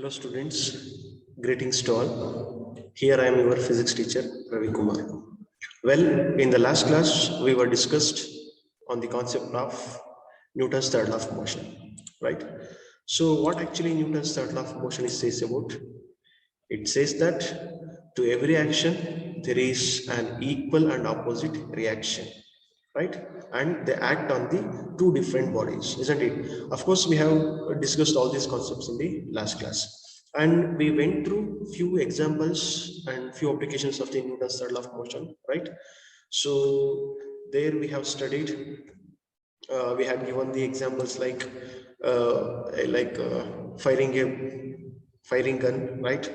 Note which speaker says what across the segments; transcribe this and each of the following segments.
Speaker 1: Hello students, greetings to all. Here I am your physics teacher Ravi Kumar. Well, in the last class we were discussed on the concept of Newton's third law of motion, right? So what actually Newton's third law of motion is says about? It says that to every action there is an equal and opposite reaction, right? And they act on the two different bodies, isn't it? Of course, we have discussed all these concepts in the last class, and we went through few examples and few applications of the Newton's third law of motion, right? So there we have studied, we have given the examples firing a firing gun, right?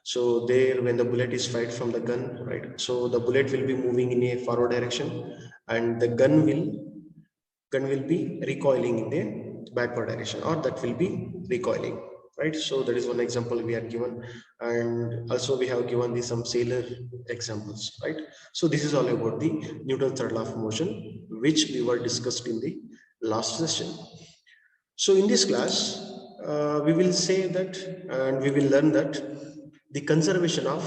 Speaker 1: So there, when the bullet is fired from the gun, right, so the bullet will be moving in a forward direction, and the gun will be recoiling in the backward direction, or that will be recoiling, right? So that is one example we have given, and also we have given the some sailor examples, right? So this is all about the Newton's third law of motion, which we were discussed in the last session. So in this class, we will say that, and we will learn that the conservation of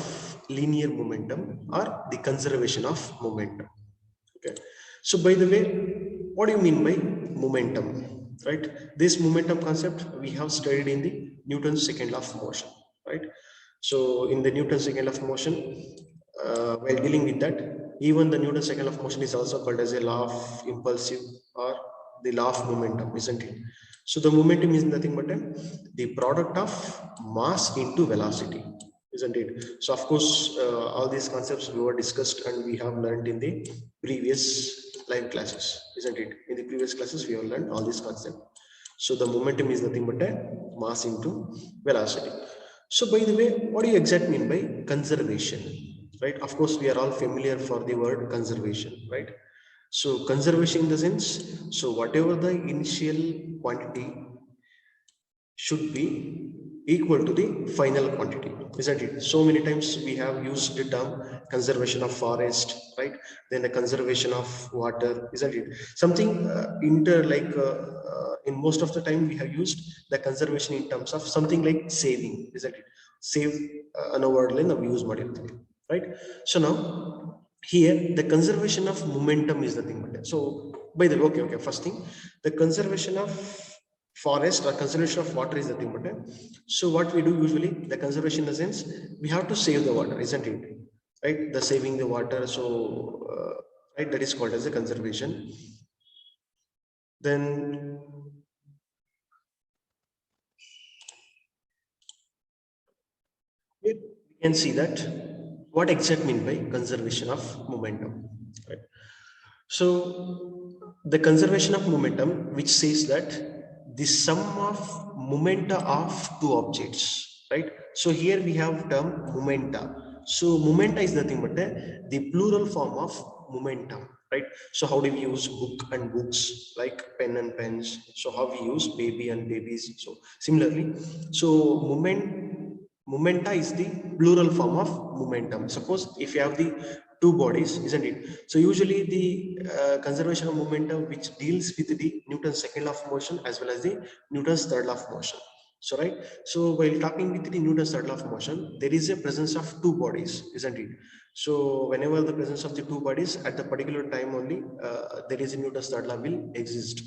Speaker 1: linear momentum or the conservation of momentum. Okay. So by the way, what do you mean by momentum, right? This momentum concept we have studied in the Newton's second law of motion, right? So in the Newton's second law of motion, while dealing with that, even the Newton's second law of motion is also called as a law of impulsive or the law of momentum, isn't it? So the momentum is nothing but the product of mass into velocity, isn't it? So of course, all these concepts we were discussed and we have learned in the previous live classes, isn't it? In the previous classes, we have learned all these concepts. So the momentum is nothing but a mass into velocity. So by the way, what do you exactly mean by conservation, right? Of course, we are all familiar for the word conservation, right? So conservation in the sense, so whatever the initial quantity should be equal to the final quantity, isn't it? So many times we have used the term conservation of forest, right? Then the conservation of water, isn't it? Something in most of the time we have used the conservation in terms of something like saving, isn't it? Save ಅನ್ನೋ word ನಾವು use ಮಾಡಿರ್ತೀವಿ, right? So now here the conservation of momentum is the thing. So by the way, okay, first thing, the conservation of forest or conservation of water is the thing. But so what we do usually, the conservation in the sense, we have to save the water, isn't it? Right, the saving the water. So right, that is called as a conservation. Then we can see that what exactly mean by conservation of momentum, right? So the conservation of momentum, which says that the sum of momenta of two objects, right? So here we have term momenta. So momenta is nothing but the plural form of momentum, right? So how do we use book and books, like pen and pens? So how we use baby and babies? So similarly, so momenta is the plural form of momentum. Suppose if you have the two bodies, isn't it? So usually the conservation of momentum, which deals with the Newton's second law of motion as well as the Newton's third law of motion. So right, so while talking with the Newton's third law of motion, there is a presence of two bodies, isn't it? So whenever the presence of the two bodies at the particular time only, there is a Newton's third law will exist,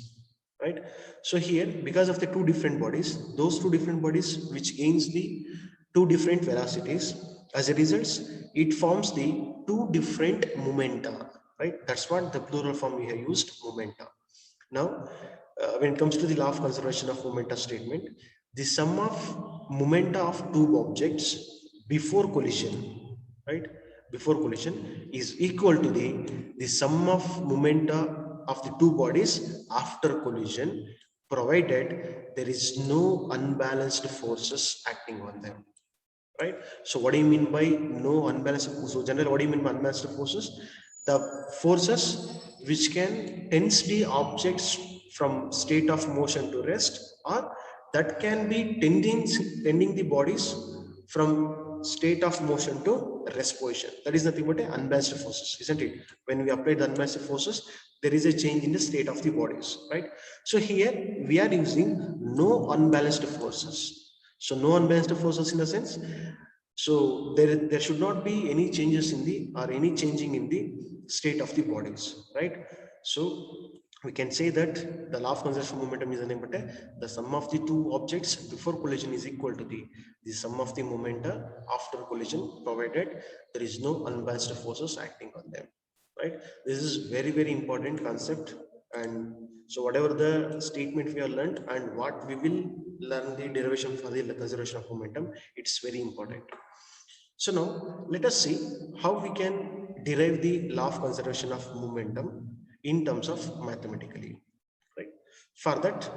Speaker 1: right? So here, because of the two different bodies, those two different bodies which gains the two different velocities, as a result, it forms the two different momenta, right? That's what the plural form we have used, momenta. Now, when it comes to the law of conservation of momenta statement, the sum of momenta of two objects before collision, right? Before collision is equal to the sum of momenta of the two bodies after collision, provided there is no unbalanced forces acting on them, right? So what do you mean by no unbalanced forces? So generally, what do you mean by unbalanced forces? The forces which can tense the objects from state of motion to rest, or that can be tending the bodies from state of motion to rest position. That is nothing but unbalanced forces, isn't it? When we apply the unbalanced forces, there is a change in the state of the bodies, right? So here we are using no unbalanced forces. So no unbalanced forces in the sense. So there should not be any changes in the or any changing in the state of the bodies, right? So we can say that the law of conservation of momentum is nothing but the sum of the two objects before collision is equal to the sum of the momenta after collision, provided there is no unbalanced forces acting on them, right? This is very important concept. And so whatever the statement we have learned and what we will learn the derivation for the conservation of momentum, it's very important. So now let us see how we can derive the law of conservation of momentum in terms of mathematically, right? For that,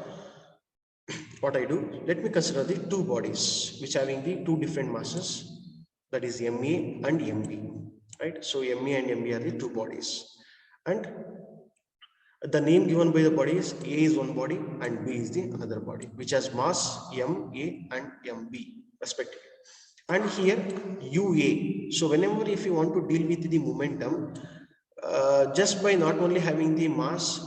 Speaker 1: what I do, let me consider the two bodies which having the two different masses, that is MA and MB, right? So MA and MB are the two bodies, and the name given by the body is A is one body and B is the another body, which has mass MA and MB respectively. And here UA. So whenever if you want to deal with the momentum, just by not only having the mass